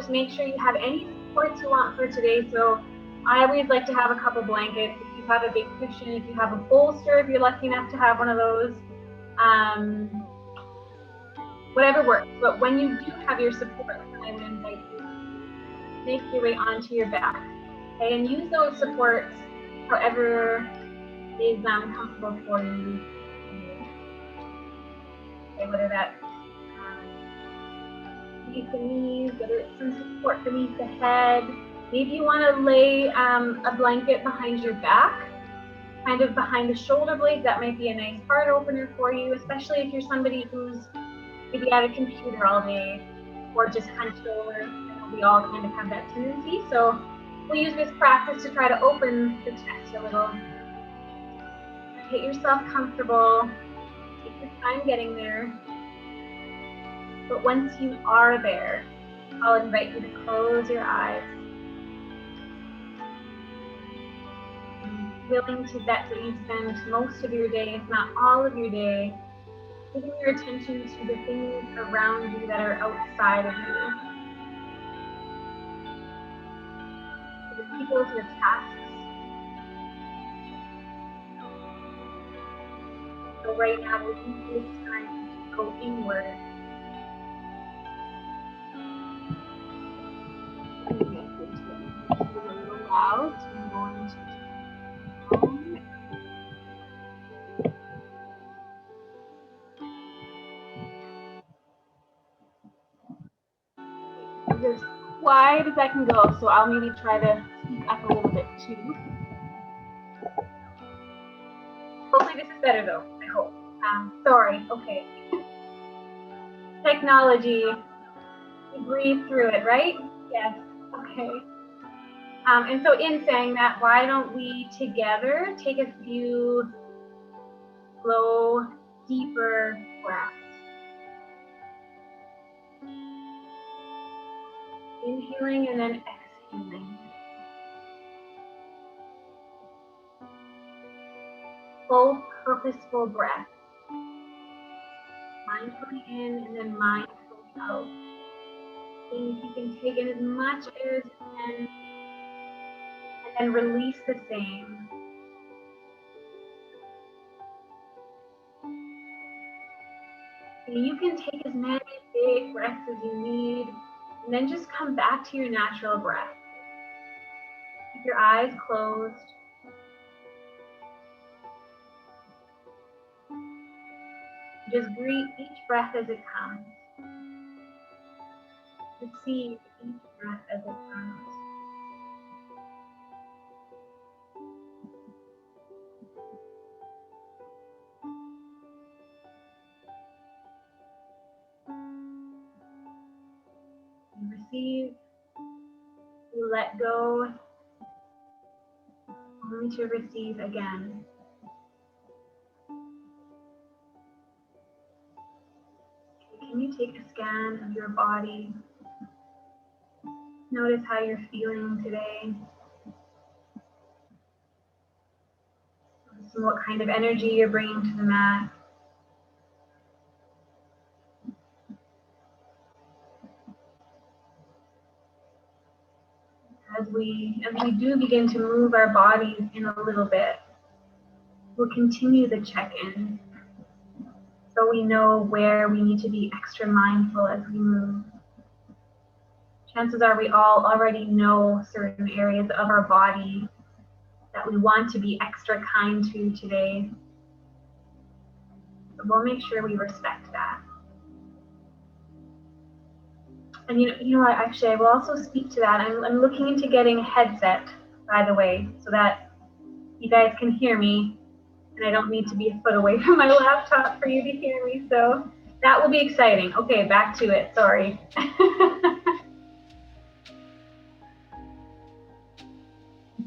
just make sure you have any supports you want for today. So I always like to have a couple blankets. If you have a big cushion, if you have a bolster, if you're lucky enough to have one of those, whatever works. But when you do have your support, I would invite you to make your way onto your back, okay, and use those supports however is comfortable for you. Okay, whether that's beneath the knees, whether it's some support beneath the head. Maybe you want to lay a blanket behind your back, kind of behind the shoulder blades. That might be a nice heart opener for you, especially if you're somebody who's maybe at a computer all day or just hunched over. I know we all kind of have that tendency. So we'll use this practice to try to open the chest a little. Get yourself comfortable. Take your time getting there. But once you are there, I'll invite you to close your eyes. I'm willing to bet that you spend most of your day, if not all of your day, giving your attention to the things around you that are outside of you. To the people, to the tasks. So right now, we'll use this time to go inward. I'm going to get into it a little loud, so I'm going to as wide as I can go, so I'll maybe try to speak up a little bit too. Hopefully this is better though, I hope. Sorry, okay. Technology, you breathe through it, right? Yes, okay. And so in saying that, why don't we together take a few slow, deeper breaths. Inhaling and then exhaling. Full, purposeful breath. Mindfully in and then mindfully out. Seeing if you can take in as much air as you can and then release the same. You can take as many big breaths as you need and then just come back to your natural breath. Keep your eyes closed. Just breathe each breath as it comes. Receive each breath as it comes. You receive, you let go, only to receive again. Can you take a scan of your body? Notice how you're feeling today. And what kind of energy you're bringing to the mat. As we do begin to move our bodies in a little bit, we'll continue the check-in so we know where we need to be extra mindful as we move. Chances are we all already know certain areas of our body that we want to be extra kind to today. So we'll make sure we respect that. And you know what, actually, I will also speak to that. I'm looking into getting a headset, by the way, so that you guys can hear me and I don't need to be a foot away from my laptop for you to hear me. So that will be exciting. Okay, back to it. Sorry.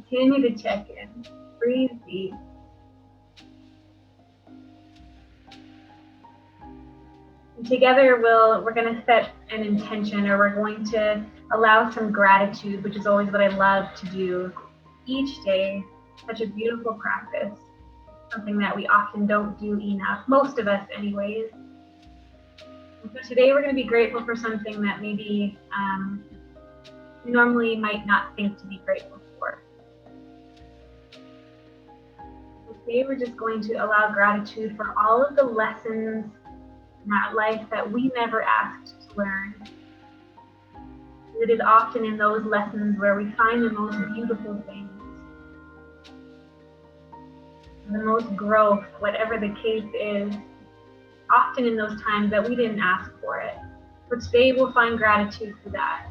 Continue to check in. Breathe deep. And together we're going to set an intention, or we're going to allow some gratitude, which is always what I love to do each day. Such a beautiful practice. Something that we often don't do enough, most of us anyways. And so today we're going to be grateful for something that maybe you normally might not think to be grateful for. Today we're just going to allow gratitude for all of the lessons in our life that we never asked to learn. It is often in those lessons where we find the most beautiful things, the most growth, whatever the case is, often in those times that we didn't ask for it. But today we'll find gratitude for that.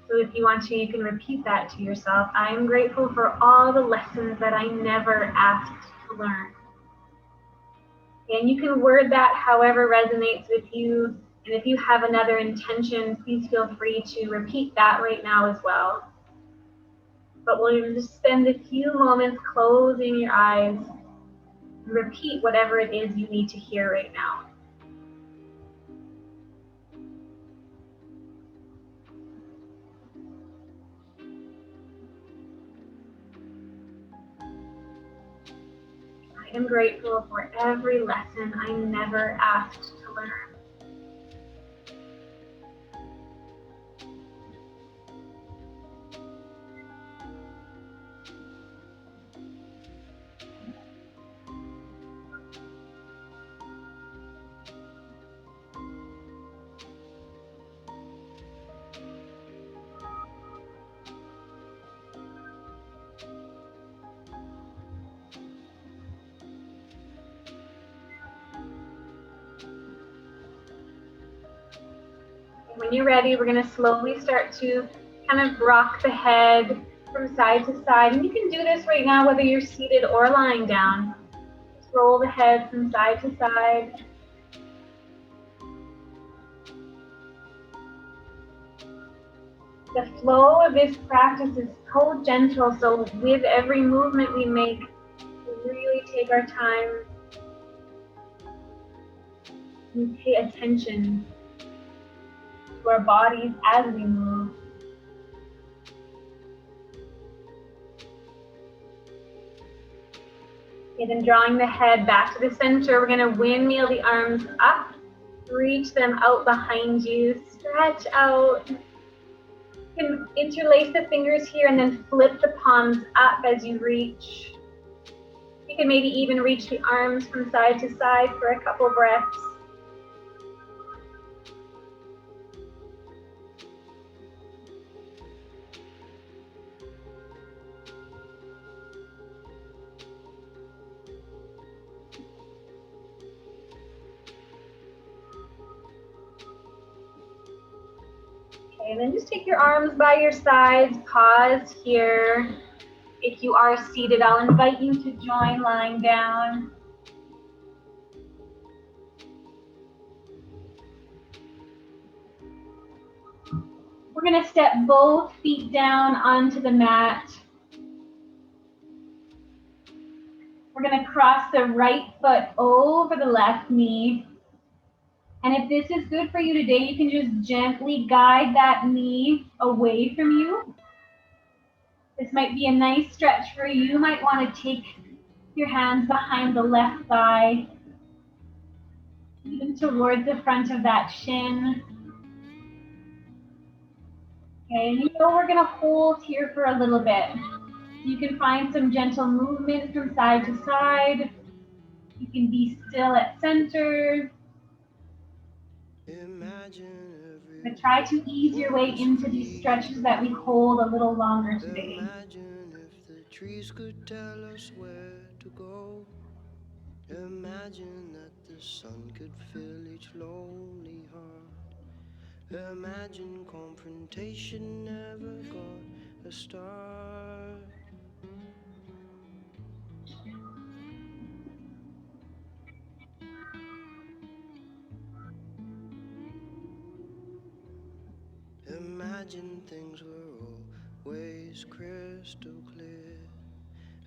So if you want to, you can repeat that to yourself. I am grateful for all the lessons that I never asked to learn. And you can word that however resonates with you. And if you have another intention, please feel free to repeat that right now as well. But we'll just spend a few moments closing your eyes and repeat whatever it is you need to hear right now. I am grateful for every lesson I never asked to learn. When you're ready, we're going to slowly start to kind of rock the head from side to side. And you can do this right now whether you're seated or lying down. Just roll the head from side to side. The flow of this practice is so gentle, so with every movement we make, we really take our time and pay attention to our bodies as we move. Okay, then drawing the head back to the center, we're going to windmill the arms up, reach them out behind you, stretch out. You can interlace the fingers here and then flip the palms up as you reach. You can maybe even reach the arms from side to side for a couple breaths. Okay, and then just take your arms by your sides, pause here. If you are seated, I'll invite you to join lying down. We're going to step both feet down onto the mat. We're going to cross the right foot over the left knee. And if this is good for you today, you can just gently guide that knee away from you. This might be a nice stretch for you. You might want to take your hands behind the left thigh, even towards the front of that shin. Okay, and we're going to hold here for a little bit. You can find some gentle movement from side to side. You can be still at center. But try to ease your way into these stretches that we hold a little longer today. Imagine if the trees could tell us where to go. Imagine that the sun could fill each lonely heart. Imagine confrontation never got a start. Imagine things were always crystal clear.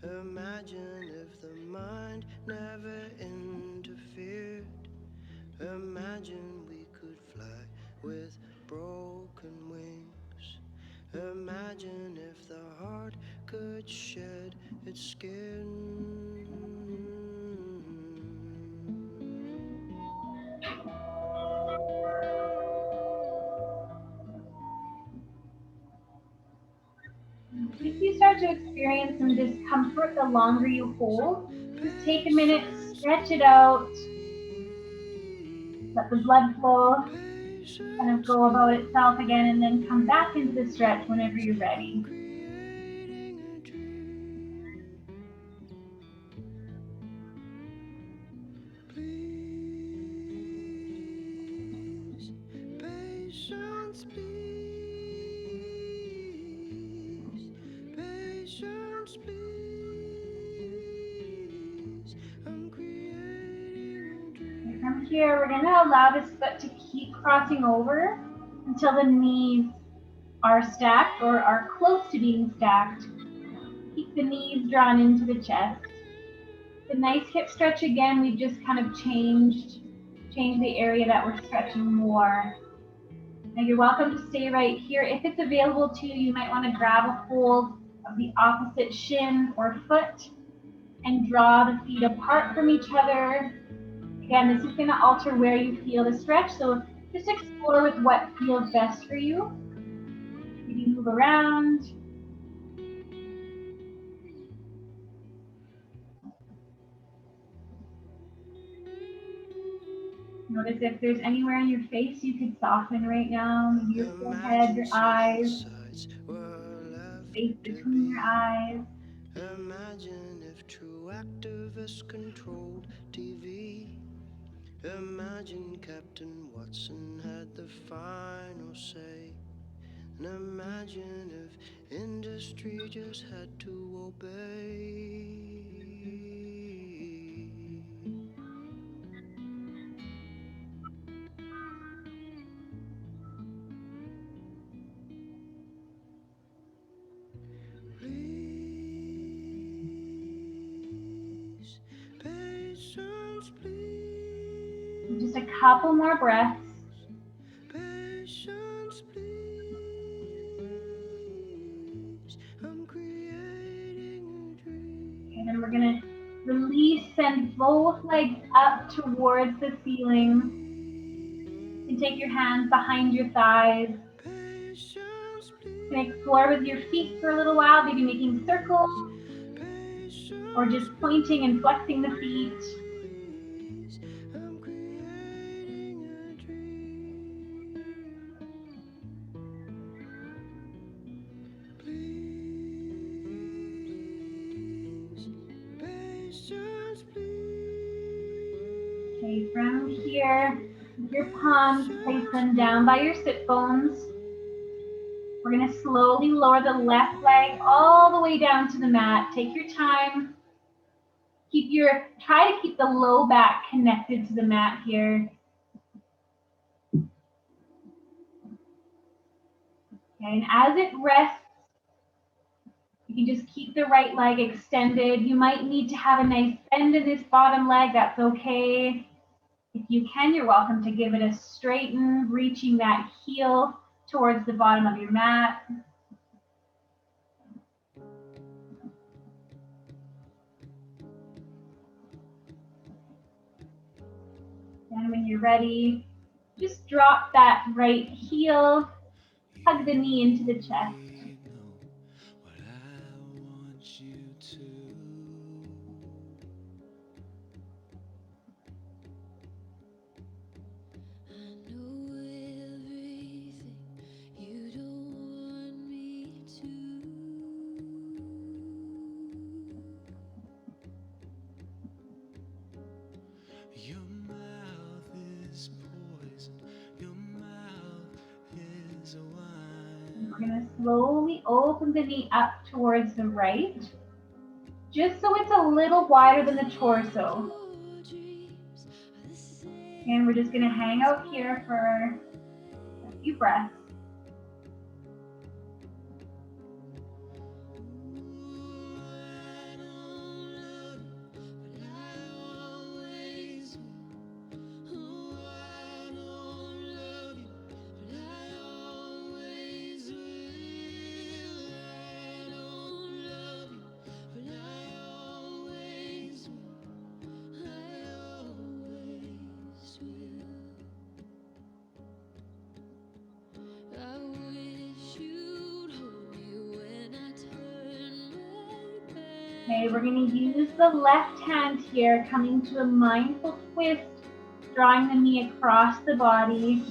Imagine if the mind never interfered. Imagine we could fly with broken wings. Imagine if the heart could shed its skin. start to experience some discomfort the longer you hold, just take a minute, stretch it out, let the blood flow kind of go about itself again, and then come back into the stretch whenever you're ready. Patience, please. Patience, please. I'm creating a dream. From here, we're going to allow this foot to keep crossing over until the knees are stacked or are close to being stacked. Keep the knees drawn into the chest. The nice hip stretch again, we've just kind of changed the area that we're stretching more. Now you're welcome to stay right here. If it's available to you, you might want to grab a hold of the opposite shin or foot and draw the feet apart from each other. Again, this is going to alter where you feel the stretch, so just explore with what feels best for you. Maybe move around. Notice if there's anywhere in your face you could soften right now. Maybe your forehead, your eyes, space between your eyes. Imagine if true activists controlled TV. Imagine Captain Watson had the final say. And imagine if industry just had to obey. Please, patience, please. Just a couple more breaths. Patience, please. I'm creating a dream. And then we're going to release, send both legs up towards the ceiling. You can take your hands behind your thighs. You can explore with your feet for a little while, maybe making circles or just pointing and flexing the feet. Okay, from here, with your palms, place them down by your sit bones. We're going to slowly lower the left leg all the way down to the mat. Take your time. Try to keep the low back connected to the mat here. Okay, and as it rests, you can just keep the right leg extended. You might need to have a nice bend in this bottom leg. That's okay. If you can, you're welcome to give it a straighten, reaching that heel towards the bottom of your mat. And when you're ready, just drop that right heel, hug the knee into the chest. We're going to slowly open the knee up towards the right, just so it's a little wider than the torso. And we're just going to hang out here for a few breaths. Okay, we're going to use the left hand here, coming to a mindful twist, drawing the knee across the body.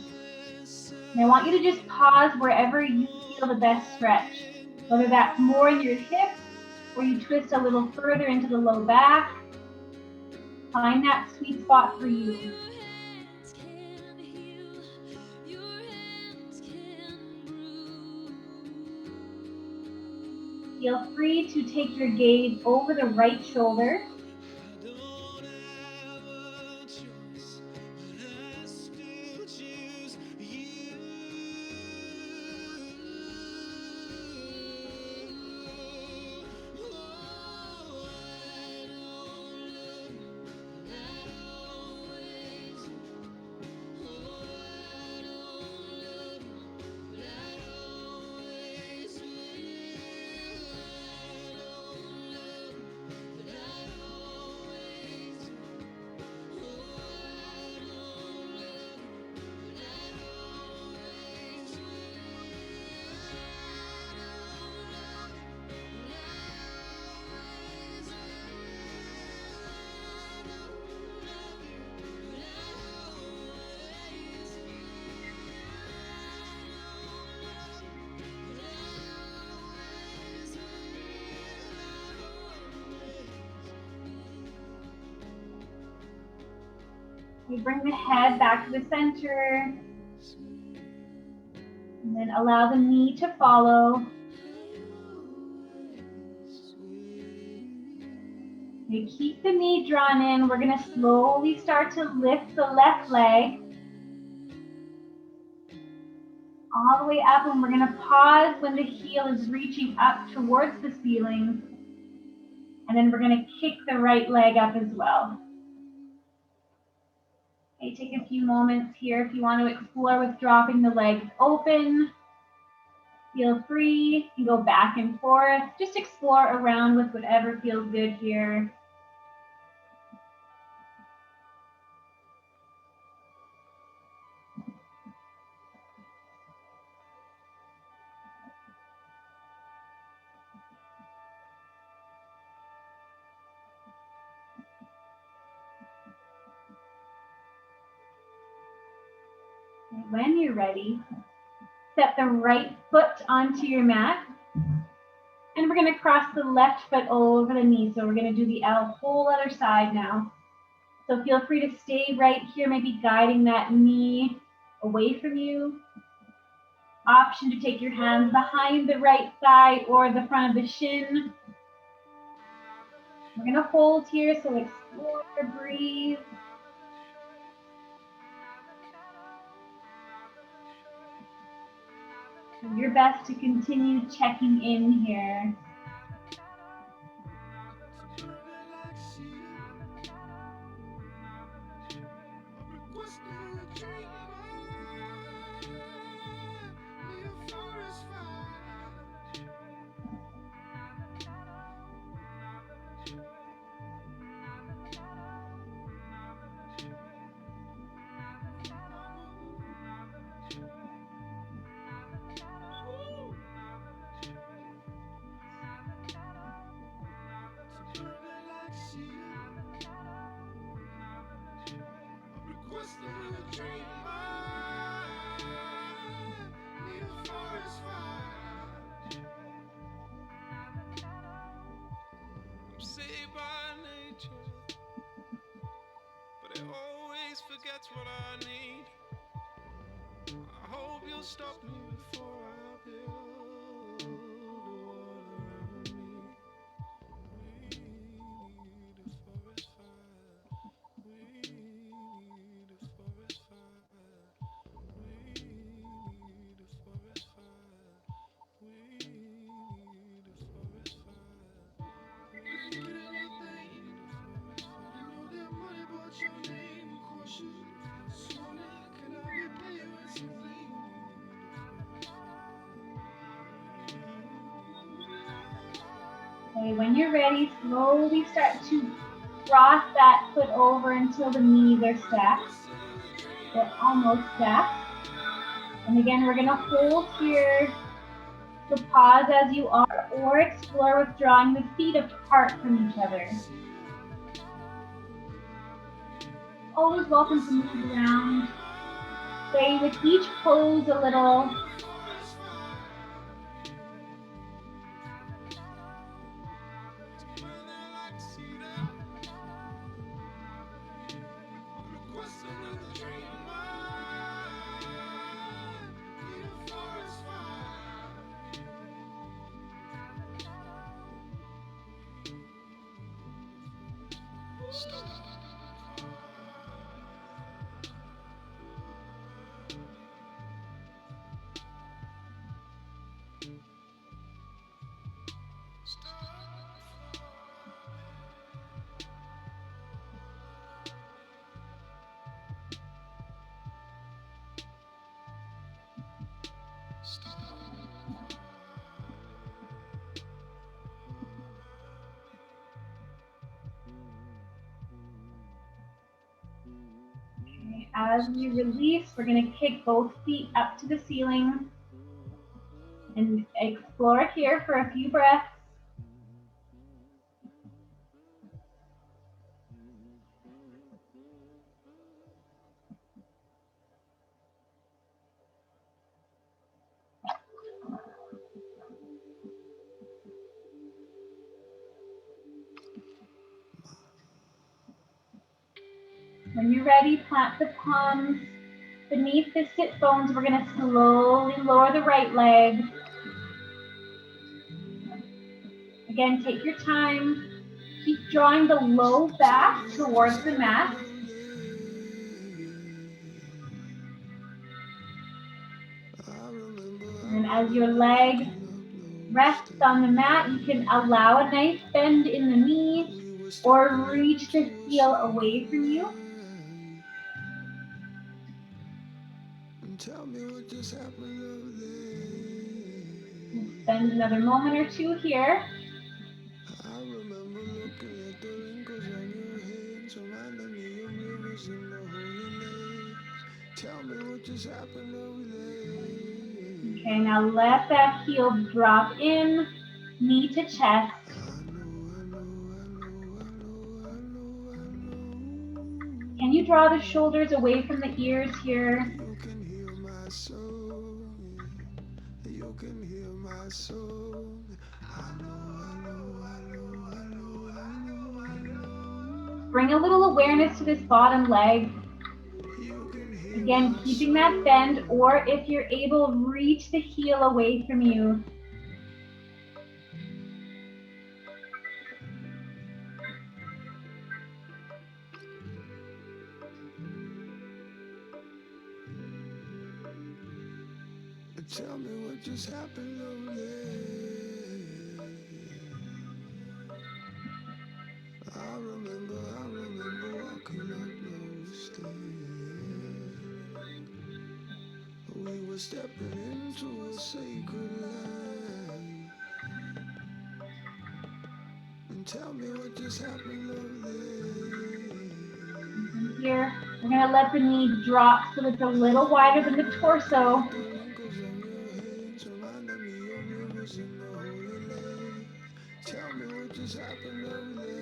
And I want you to just pause wherever you feel the best stretch, whether that's more in your hips or you twist a little further into the low back. Find that sweet spot for you. Feel free to take your gaze over the right shoulder. You bring the head back to the center, and then allow the knee to follow. You keep the knee drawn in. We're going to slowly start to lift the left leg all the way up, and we're going to pause when the heel is reaching up towards the ceiling. And then we're going to kick the right leg up as well. Okay, take a few moments here if you want to explore with dropping the legs open. Feel free. You can go back and forth. Just explore around with whatever feels good here. When you're ready, step the right foot onto your mat, and we're going to cross the left foot over the knee. So we're going to do the whole other side now. So feel free to stay right here, maybe guiding that knee away from you. Option to take your hands behind the right thigh or the front of the shin. We're going to hold here, so explore, breathe. Do your best to continue checking in here. What I need. I hope you'll stop me before I build a wall around me. We need a forest fire. We need a forest fire. We need a forest fire. We need a forest fire. We need anything. I know that money bought your name, of course you. Can I repay you with something? Okay, when you're ready, slowly start to cross that foot over until the knees are stacked. They're almost stacked. And again, we're going to hold here. So pause as you are, or explore with drawing the feet apart from each other. Always welcome to move around. Play with each pose a little. Okay, as we release, we're going to kick both feet up to the ceiling and explore here for a few breaths. When you're ready, plant the palms beneath the sit bones. We're going to slowly lower the right leg. Again, take your time. Keep drawing the low back towards the mat. And as your leg rests on the mat, you can allow a nice bend in the knee or reach the heel away from you. Spend another moment or two here. I remember looking at the wrinkles on your hands, reminding me of rivers in the Holy Land. Tell me what just happened over there. Okay, now let that heel drop in, knee to chest. Can you draw the shoulders away from the ears here? You can hear my soul. You can hear my soul. Bring a little awareness to this bottom leg. Again, keeping that bend, or if you're able, reach the heel away from you. Tell me what just happened over there. I remember walking up those stairs. We were stepping into a sacred light. And tell me what just happened over there. Here, we're going to let the knee drop so it's a little wider than the torso. Tell me what just happened over there.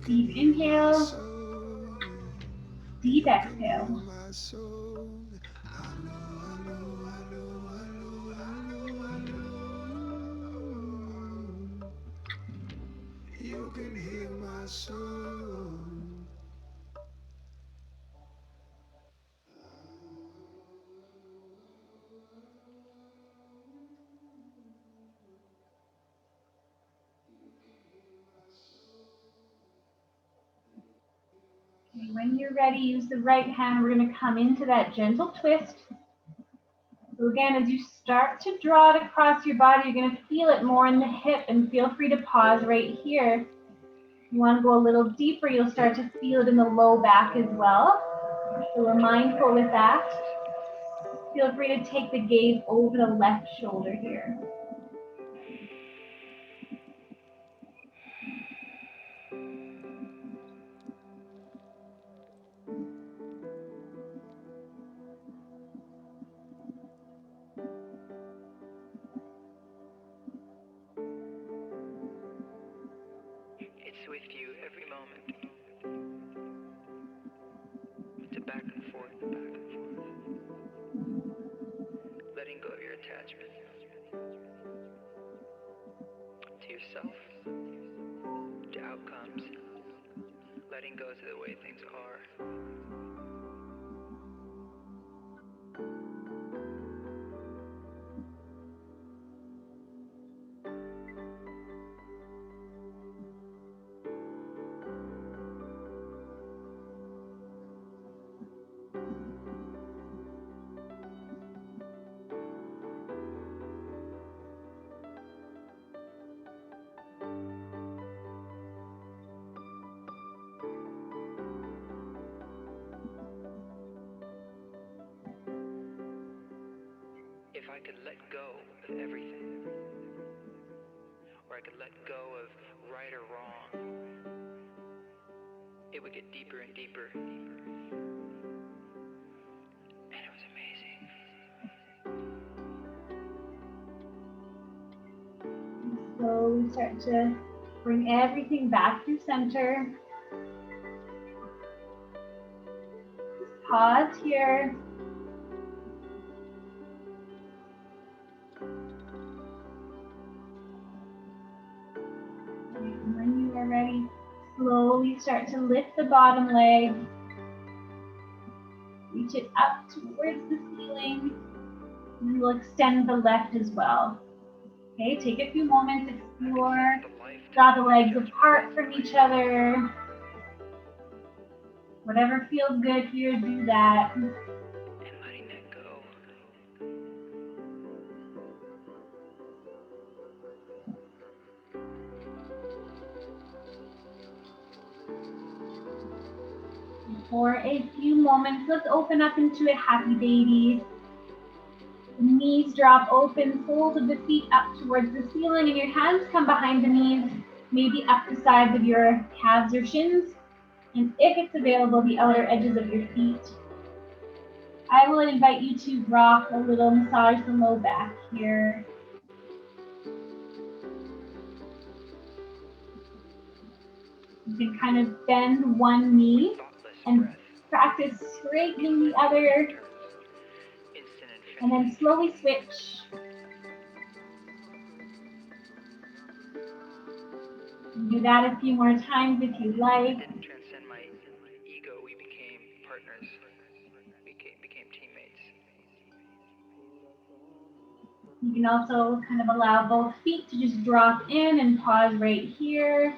Deep inhale, deep exhale. You can hear my soul. Okay, when you're ready, use the right hand. We're going to come into that gentle twist. So again, as you start to draw it across your body, you're going to feel it more in the hip, and feel free to pause right here. If you want to go a little deeper, you'll start to feel it in the low back as well. So we're mindful with that. Feel free to take the gaze over the left shoulder here. letting go to the way things are. If I could let go of everything, or I could let go of right or wrong, it would get deeper and deeper. And it was amazing. Slowly start to bring everything back through center. Just pause here. And when you are ready, slowly start to lift the bottom leg. Reach it up towards the ceiling. And we'll extend the left as well. Okay, take a few moments, explore, draw the legs apart from each other. Whatever feels good here, do that. And letting that go. For a few moments, let's open up into a happy baby. The knees drop open, soles of the feet up towards the ceiling, and your hands come behind the knees, maybe up the sides of your calves or shins, and if it's available, the outer edges of your feet. I will invite you to rock a little, massage the low back here. You can kind of bend one knee and practice straightening the other, and then slowly switch. Do that a few more times if you like. I didn't transcend my ego. We became partners. We became teammates. You can also kind of allow both feet to just drop in and pause right here.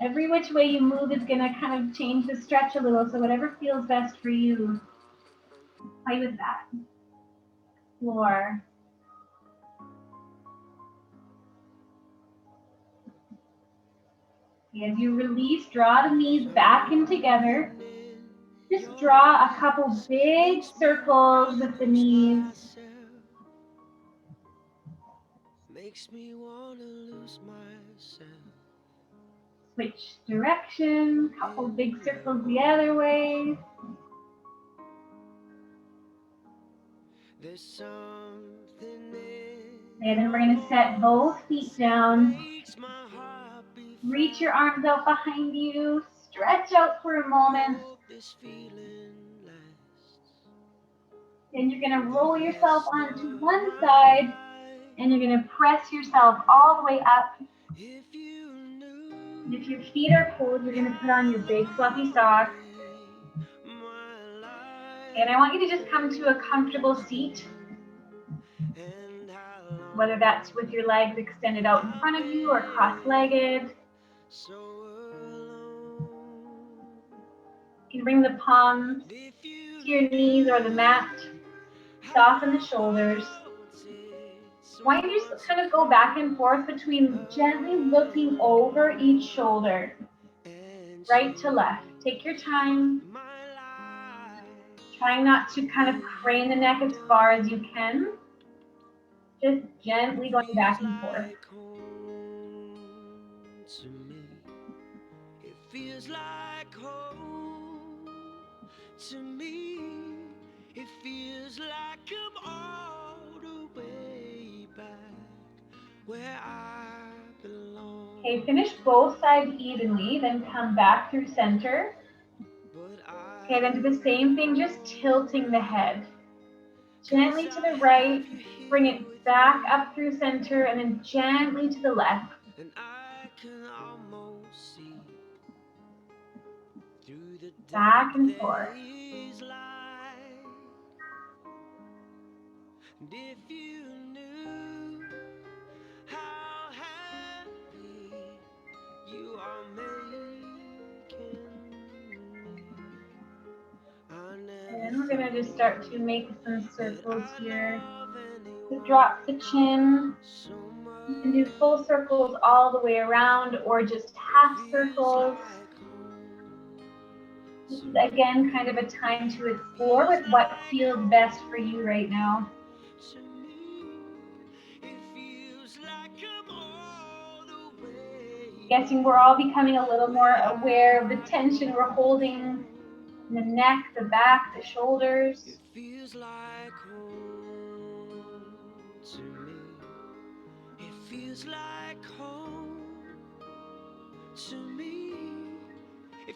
Every which way you move is going to kind of change the stretch a little, so whatever feels best for you, play with that. Explore. As you release, draw the knees back in together. Just draw a couple big circles with the knees. Makes me wanna lose myself. Switch direction, couple big circles the other way. There's something And then we're going to set both feet down. Reach your arms out behind you. Stretch out for a moment. Then you're going to roll yourself onto one side, and you're going to press yourself all the way up. And if your feet are cold, you're going to put on your big fluffy socks. And I want you to just come to a comfortable seat, whether that's with your legs extended out in front of you or cross-legged. You can bring the palms to your knees or the mat. Soften the shoulders. Why don't you just kind of go back and forth between gently looking over each shoulder, right to left. Take your time. Trying not to kind of crane the neck as far as you can. Just gently going back and forth. It feels like home to me. It feels like I'm all the way back where I belong. Okay, finish both sides evenly, then come back through center. Okay, then do the same thing, just tilting the head. Gently to the right, bring it back up through center, and then gently to the left. And I can almost see Through the back dark and there forth. is light. And if you knew how happy you are making me, I And never then we're gonna just thought start to make some that circles I'd here. love To anyone drop the chin. so You can do much. full circles all the way around or just It half feels circles. like home This to is me. again kind of a time to It explore feels with what like feels best for you right home now. to me. It feels like I'm all the way Guessing we're all becoming a little more where aware of the I tension we're holding in the neck, the back, the it shoulders. feels like home to me. It feels like home to me. It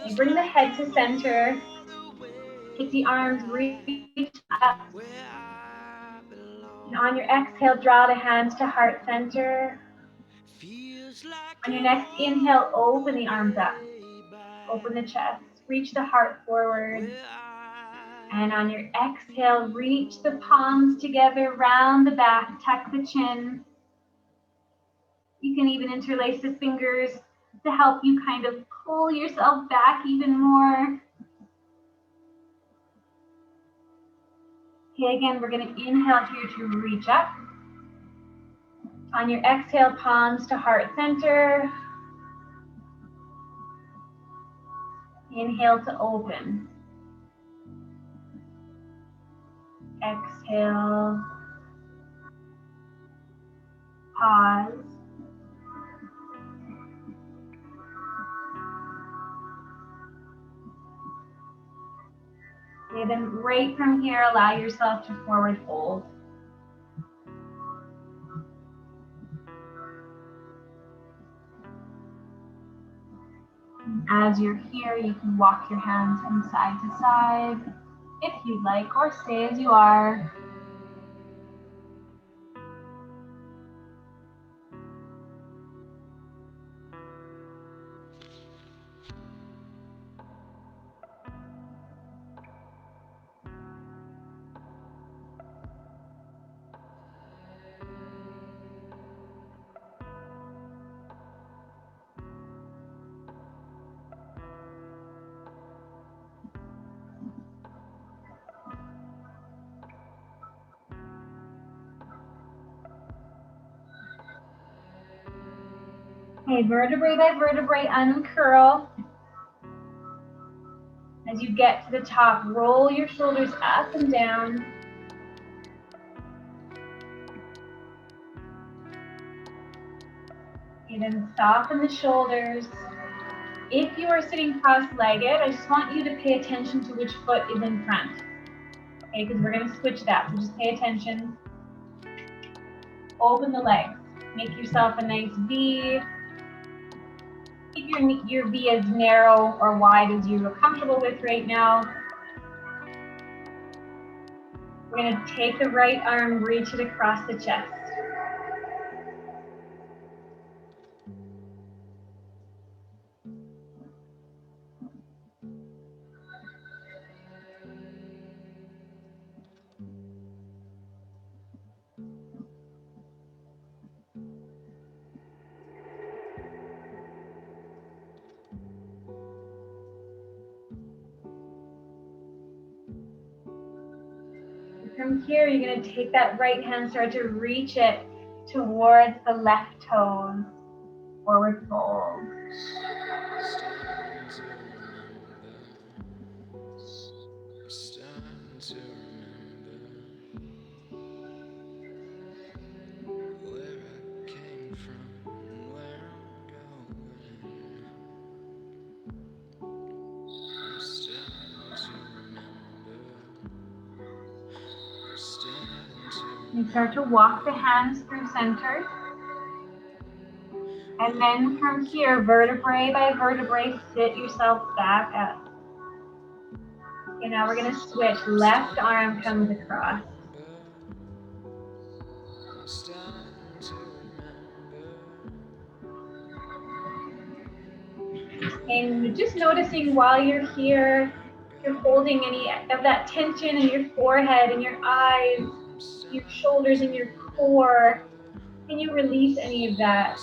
Okay, feels bring the like head to I'm center. all the Take the way arms, reach back up. where I And on your exhale, belong. draw the hands to heart center. Feels like On your I'm next inhale, all open the the arms up. way Open the back chest. Reach the heart forward. where I And on your exhale, reach the palms together, round the back, tuck the chin. You can even interlace the fingers to help you kind of pull yourself back even more. Okay, again, we're going to inhale here to reach up. On your exhale, palms to heart center. Inhale to open. Exhale. Pause. Okay, then right from here, allow yourself to forward fold. As you're here, you can walk your hands from side to side if you'd like, or stay as you are. Okay, vertebrae by vertebrae, uncurl. As you get to the top, roll your shoulders up and down. Okay, then soften the shoulders. If you are sitting cross-legged, I just want you to pay attention to which foot is in front. Okay, because we're going to switch that, so just pay attention. Open the legs. Make yourself a nice V. Keep your V as narrow or wide as you are comfortable with right now. We're going to take the right arm, reach it across the chest. From here, you're going to take that right hand, start to reach it towards the left toes. Forward fold. starting to remember where I came from and where I'm going. I'm starting to remember. Starting to You start to walk the hands through center. And then from here, vertebrae by vertebrae, sit yourself back up. Okay, now we're going to switch. Left arm comes across. And just noticing while you're here, if you're holding any of that tension in your forehead and your eyes, your shoulders and your core, can you release any of that?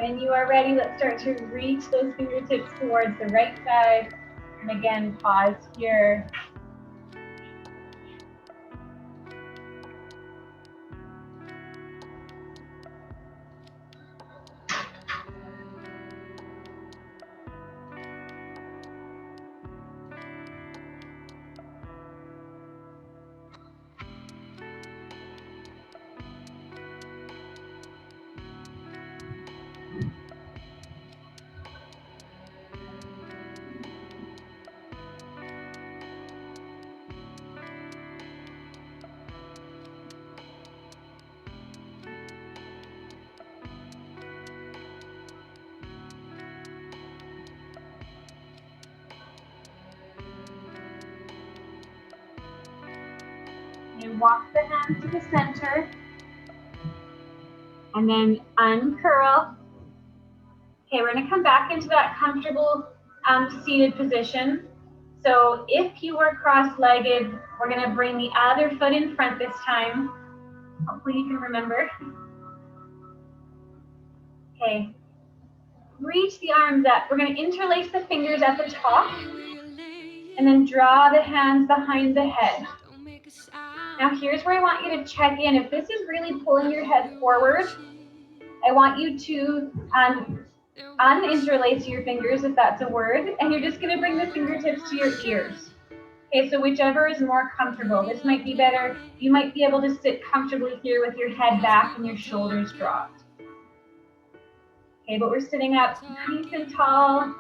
When you are ready, let's start to reach those fingertips towards the right side. And again, pause here. And walk the hands to the center. And then uncurl. Okay, we're gonna come back into that comfortable seated position. So if you were cross-legged, we're gonna bring the other foot in front this time. Hopefully you can remember. Okay, reach the arms up. We're gonna interlace the fingers at the top and then draw the hands behind the head. Now here's where I want you to check in. If this is really pulling your head forward, I want you to uninterlace your fingers, if that's a word, and you're just gonna bring the fingertips to your ears. Okay, so whichever is more comfortable. This might be better. You might be able to sit comfortably here with your head back and your shoulders dropped. Okay, but we're sitting up nice and tall.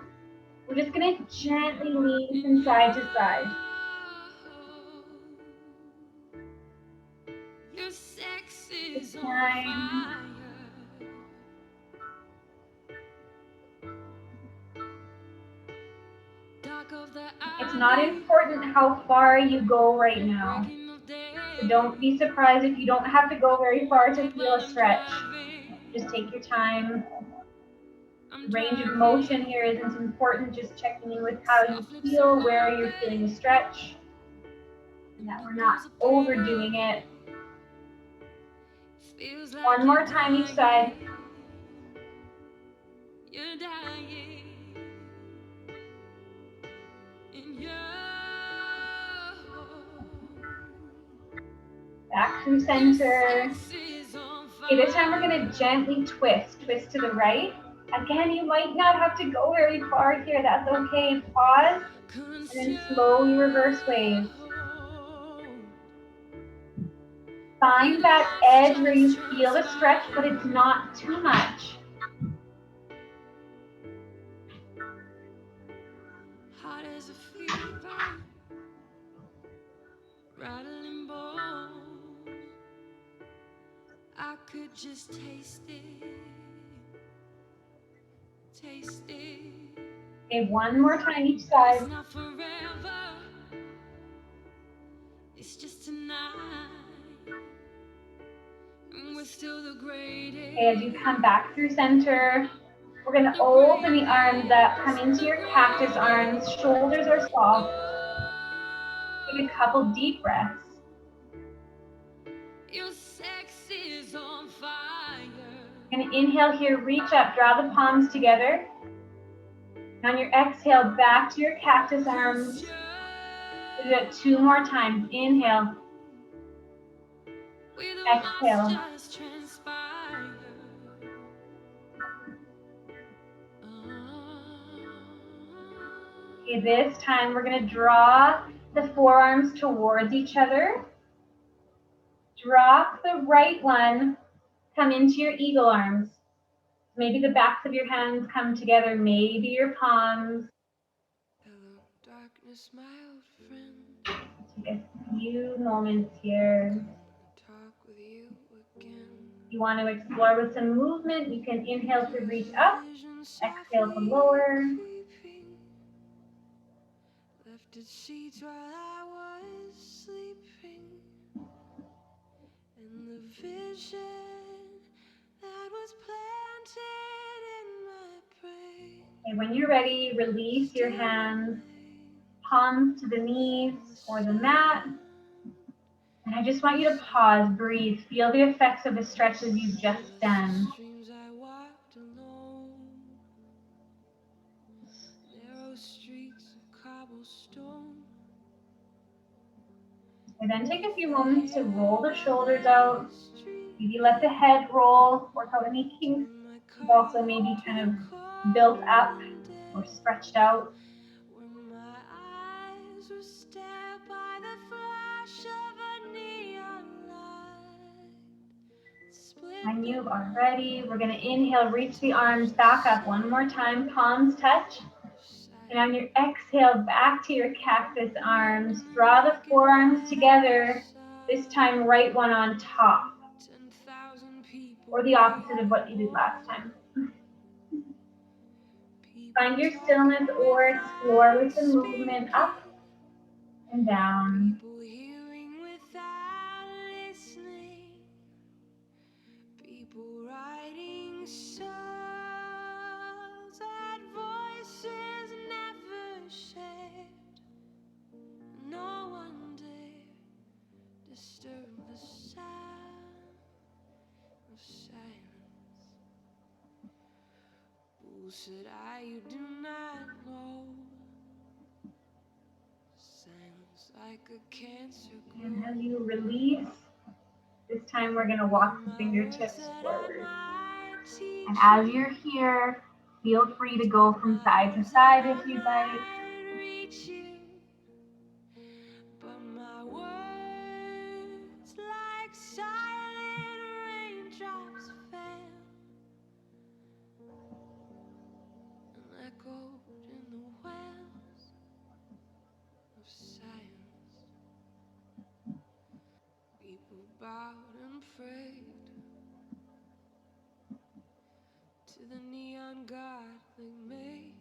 We're just gonna gently lean from side to side. This time. It's not important how far you go right now. So don't be surprised if you don't have to go very far to feel a stretch. Just take your time. Range of motion here isn't important, just checking in with how you feel, where you're feeling the stretch, and that we're not overdoing it. One more time each side. Back through center. Okay, this time we're gonna gently twist to the right. Again, you might not have to go very far here, that's okay. Pause, and then slowly reverse wave. Find that edge where you feel the stretch, but it's not too much. Hot as a fever, rattling bones. I could just taste it, taste it. Okay, one more time each side. It's not forever, it's just tonight. And we're still the greatest. Okay, as you come back through center, we're gonna open the arms up, come into your cactus arms, shoulders are soft. Take a couple deep breaths. Your sex is on fire. You're gonna inhale here, reach up, draw the palms together. On your exhale, back to your cactus arms. Do that 2 more times. Inhale. Exhale. Okay, this time we're gonna draw the forearms towards each other. Drop the right one, come into your eagle arms. Maybe the backs of your hands come together, maybe your palms. Hello, darkness. miss my old friend. Take a few moments here. Talk with you again. If you want to explore with some movement, you can inhale to reach up, Vision exhale to softly lower. creeping, left its seeds while I was sleeping, and the vision that was planted in my brain. And when you're ready, release your hands, palms to the knees or the mat. And I just want you to pause, breathe, feel the effects of the stretches you've just done. Streams I walked alone, narrow streets of cobblestone. And then take a few moments to roll the shoulders out. Maybe let the head roll, work out any kinks. You've also maybe kind of built up or stretched out. When my eyes were stared by the flash of a neon light. When you are ready, we're going to inhale, reach the arms back up one more time, palms touch. And on your exhale, back to your cactus arms. Draw the forearms together, this time right one on top. Or the opposite of what you did last time. Find your stillness or explore with the movement up and down. People hearing without listening. People writing songs that voices never shared. No one dare disturb the sound of silence. Who said you do not know? Silence like a cancer grows. And as you release, this time we're going to walk the fingertips forward. And as you're here, feel free to go from side to side if you'd like. But my words like silent raindrops fell and echoed in the wells of silence. People bowed and prayed to the neon god they made,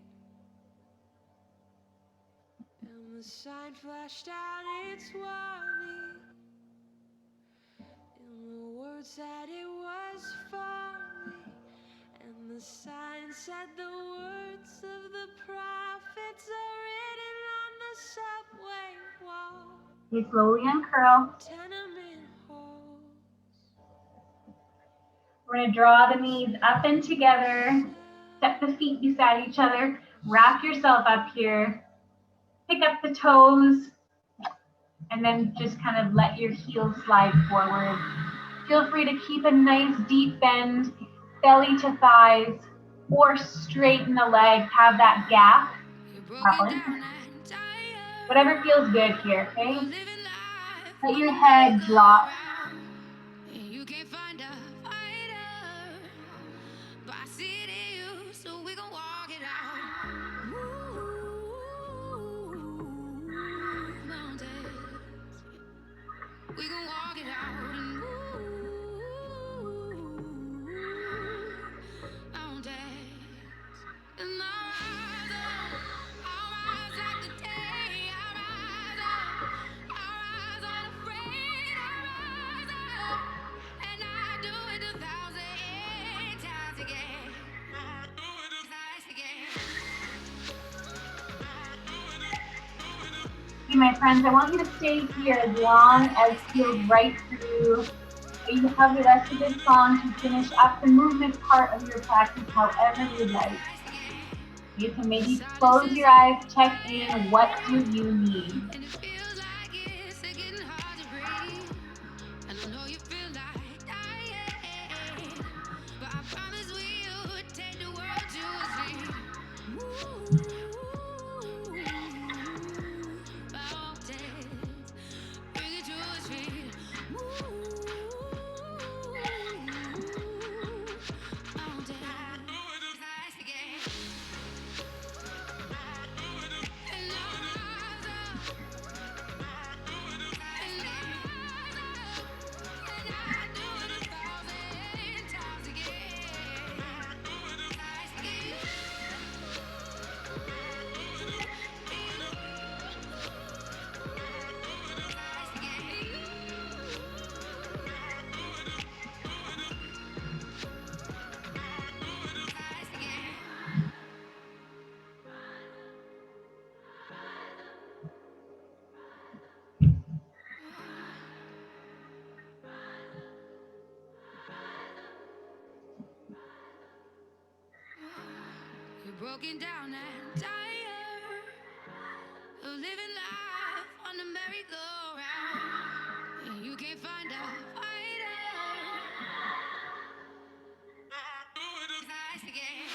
and the sign flashed out its warning in the words that it was for me. And the sign said the words of the prophets are written on the subway wall. You slowly uncurl. Tenement halls. We're going to draw the knees up and together. Step the feet beside each other. Wrap yourself up here. Pick up the toes. And then just kind of let your heels slide forward. Feel free to keep a nice deep bend, belly to thighs, or straighten the legs, have that gap. Probably. Whatever feels good here, okay? Let your head drop. You can't find a fighter, but I see it in you, so we gon' walk it out. Mountains, we gon' walk it out and mountains. And I'll rise like the day. I'll rise unafraid. I'll rise up, and I do it 1,000 times again. Okay, my friends, I want you to stay here as long as feels right for you. You have the rest of this song to finish up the movement part of your practice however you'd like. You can maybe close your eyes, check in, what do you need? And it feels like it's getting hard to breathe. And I know you feel like dying, but I promise we would take the world to its feet. Mountains, bring it to its feet. Mountains, rise again. And I'll rise broken down and tired of living life on the merry-go-round. You can't find a fighter. Again.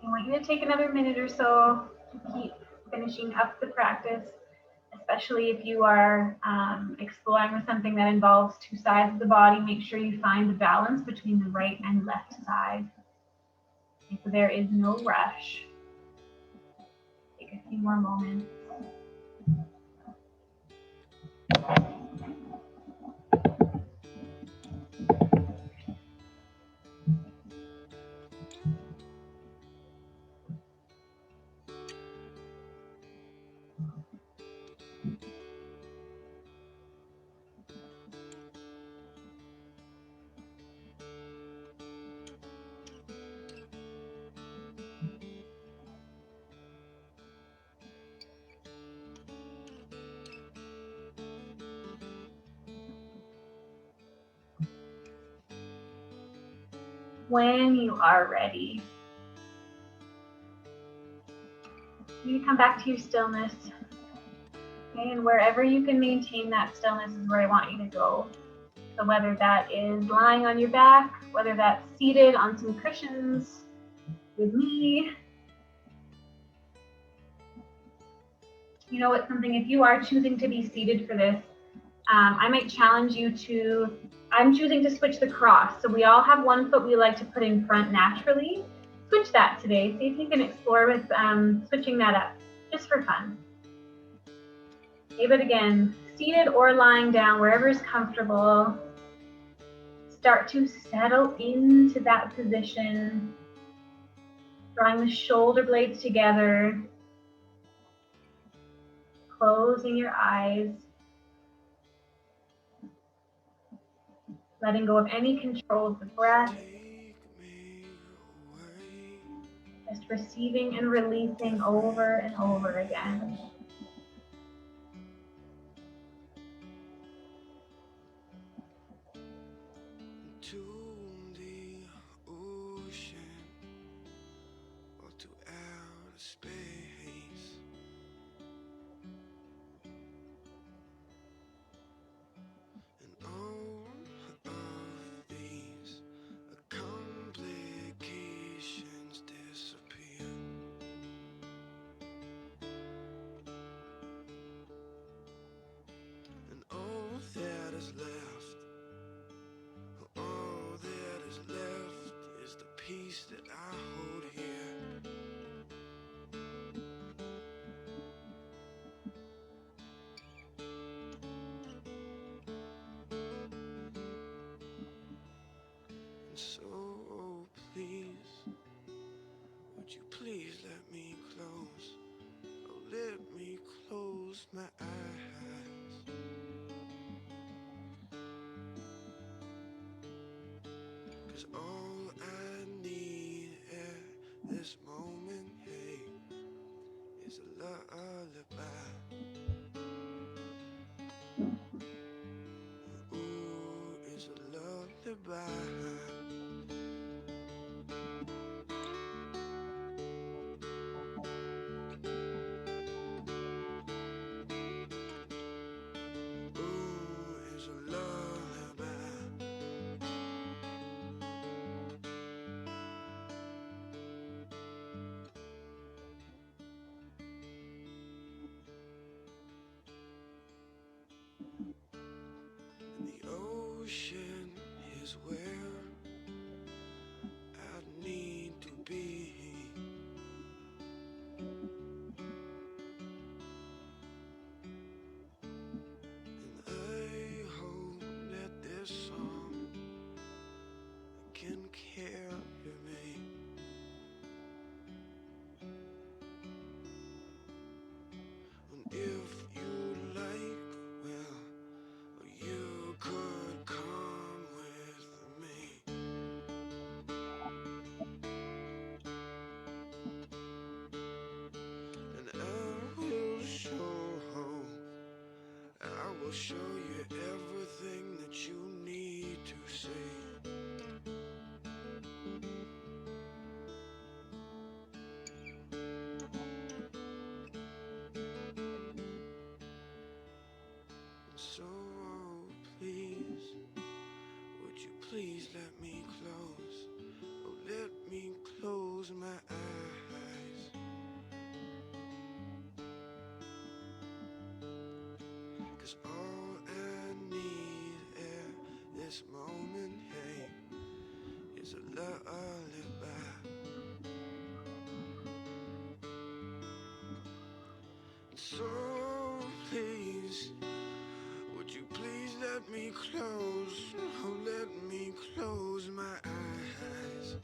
I want you to take another minute or so to keep finishing up the practice, especially if you are exploring with something that involves two sides of the body. Make sure you find the balance between the right and left side. Okay, so there is no rush. Take a few more moments. When you are ready, you come back to your stillness. Okay, and wherever you can maintain that stillness is where I want you to go. So whether that is lying on your back, whether that's seated on some cushions with me. You know what's something, if you are choosing to be seated for this, I might challenge you to, I'm choosing to switch the cross. So we all have one foot we like to put in front naturally. Switch that today. See if you can explore with switching that up, just for fun. Okay, but again, seated or lying down, wherever is comfortable. Start to settle into that position, drawing the shoulder blades together, closing your eyes, letting go of any control of the breath, just receiving and releasing over and over again. To the ocean or to outer space, and all of these complications disappear, and all that is left, all that is left is the peace that I hold here. And so please, would you please let me close, oh let me close my eyes. 'Cause all I need at this moment, hey, is a lullaby. Ooh, is a lullaby. Ooh, is a lullaby. And the ocean is where show you everything that you need to see. So please, would you please let me close? Oh, let me close my eyes. 'Cause all I need at this moment, hey, is a lullaby. So please, would you please let me close? Oh, let me close my eyes.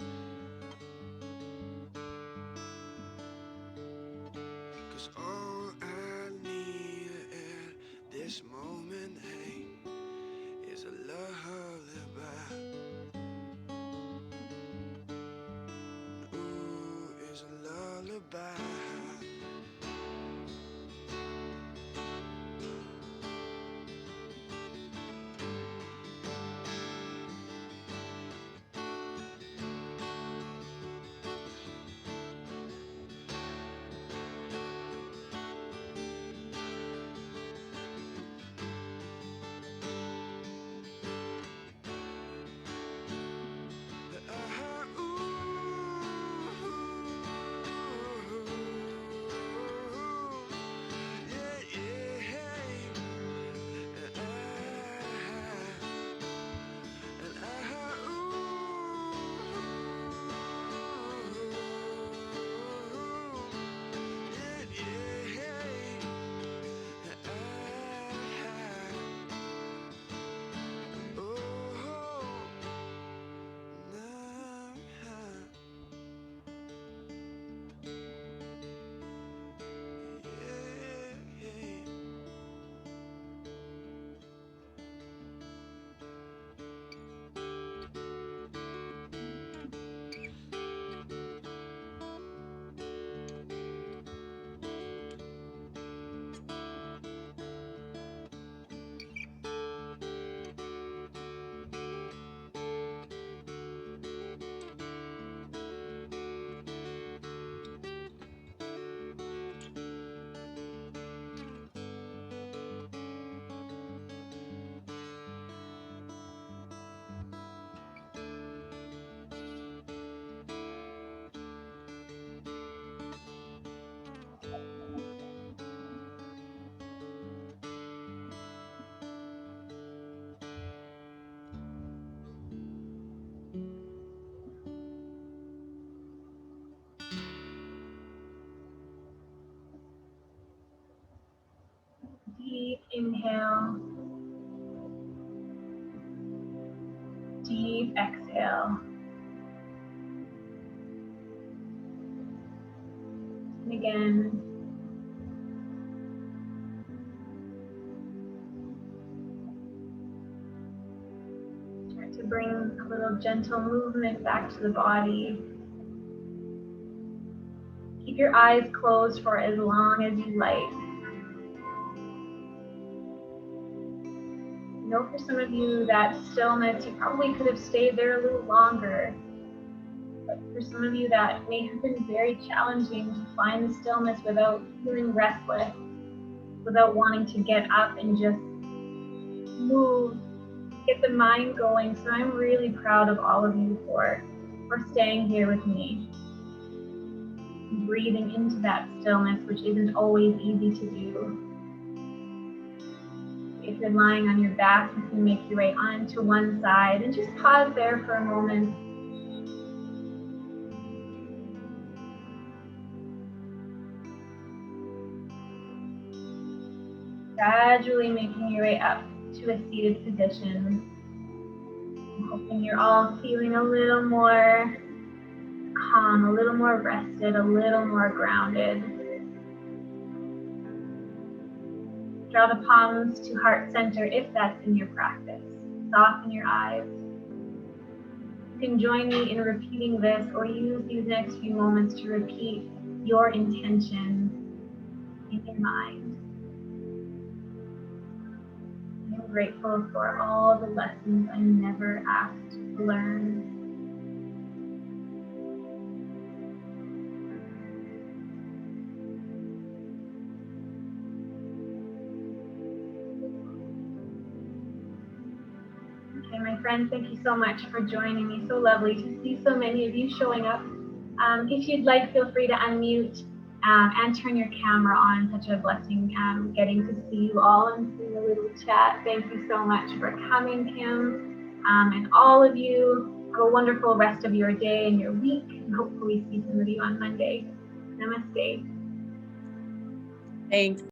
'Cause all I need at this moment, hey, is a lullaby. Ooh, is a lullaby. Deep inhale, deep exhale. And again, start to bring a little gentle movement back to the body. Keep your eyes closed for as long as you like. I know for some of you that stillness, you probably could have stayed there a little longer. But for some of you that may have been very challenging to find the stillness without feeling restless, without wanting to get up and just move, get the mind going. So I'm really proud of all of you for staying here with me. Breathing into that stillness, which isn't always easy to do. If you're lying on your back, you can make your way onto one side and just pause there for a moment. Gradually making your way up to a seated position. I'm hoping you're all feeling a little more calm, a little more rested, a little more grounded. Draw the palms to heart center if that's in your practice. Soften your eyes. You can join me in repeating this or use these next few moments to repeat your intention in your mind. Grateful for all the lessons I never asked to learn. Okay, my friends, thank you so much for joining me. So lovely to see so many of you showing up. If you'd like, feel free to unmute and turn your camera on. Such a blessing getting to see you all and see the little chat. Thank you so much for coming, Kim. And all of you, have a wonderful rest of your day and your week. And hopefully see some of you on Monday. Namaste. Thanks.